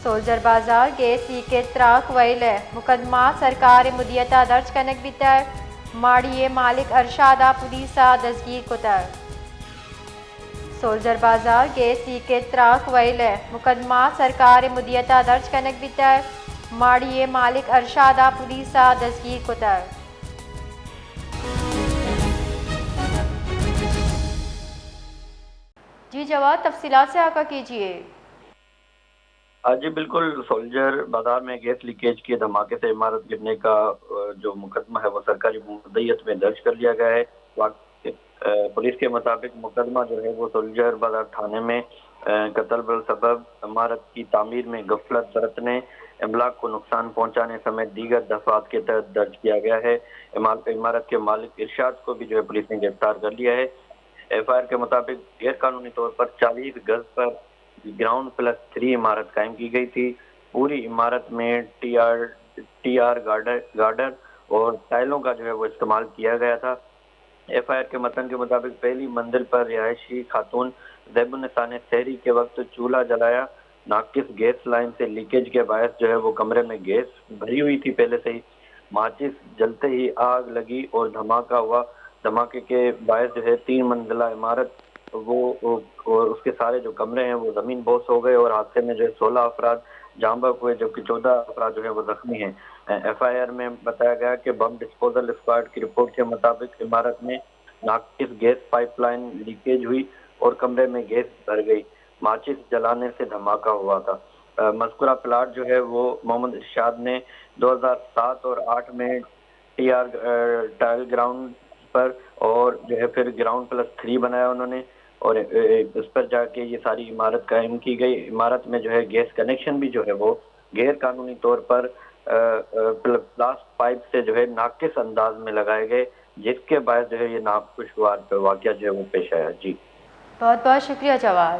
Soldier بازار gas leakage تراک ویلے مقدمہ سرکار مدیتہ درج کنک بیتر ماڑی مالک ارشادہ پولیسا دستگیر کتر سولجر بازار گیس لیکیج تراک ویلے مقدمہ سرکار مدیتہ درج کنک بیتر ماڑی مالک ارشادہ پولیسا دستگیر کتر جی جواد تفصیلات سے آگاہ کیجیے۔ جی بالکل، سولجر بازار میں گیس لیکیج کے دھماکے سے عمارت گرنے کا جو مقدمہ ہے وہ سرکاری مدعیت میں درج کر لیا گیا ہے۔ پولیس کے مطابق مقدمہ جو ہے وہ سولجر بازار تھانے میں قتل بالسبب عمارت کی تعمیر میں غفلت برتنے، املاک کو نقصان پہنچانے سمیت دیگر دفعات کے تحت درج کیا گیا ہے۔ عمارت کے مالک ارشاد کو بھی جو ہے پولیس نے گرفتار کر لیا ہے۔ ایف آئی آر کے مطابق غیر قانونی طور پر 40 گز پر گراؤنڈ پلس 3 عمارت قائم کی گئی تھی۔ پوری عمارت میں ٹی آر گارڈر اور ٹائلوں کا جو ہے وہ استعمال کیا گیا تھا۔ ایف آئی آر کے متن کے مطابق پہلی منزل پر رہائشی خاتون زیب النساء نے سحری کے وقت چولہا جلایا۔ ناقص گیس لائن سے لیکیج کے باعث جو ہے وہ کمرے میں گیس بھری ہوئی تھی پہلے سے ہی۔ ماچس جلتے ہی آگ لگی اور دھماکہ ہوا۔ دھماکے کے باعث جو ہے 3 منزلہ عمارت اور اس کے سارے جو کمرے ہیں وہ زمین بوس ہو گئے اور حادثے میں جو ہے 16 افراد جاں بحق ہوئے جبکہ 14 افراد جو ہے وہ زخمی ہیں۔ ایف آئی آر میں بتایا گیا کہ بم ڈسپوزل اسکواڈ کی رپورٹ کے مطابق عمارت میں ناقص گیس پائپ لائن لیکیج ہوئی اور کمرے میں گیس بھر گئی۔ ماچس جلانے سے دھماکہ ہوا تھا۔ مذکورہ پلاٹ جو ہے وہ محمد ارشاد نے 2007 اور 2008 میں ٹی آر ٹائل گراؤنڈ پر اور جو ہے پھر گراؤنڈ پلس 3 بنایا انہوں نے اور اس پر جا کے یہ ساری عمارت قائم کی گئی۔ عمارت میں جو ہے گیس کنیکشن بھی جو ہے وہ غیر قانونی طور پر پلاسٹ پائپ سے جو ہے ناقص انداز میں لگائے گئے، جس کے باعث جو ہے یہ ناخوشگوار واقعہ جو ہے وہ پیش آیا۔ جی بہت بہت شکریہ جواد۔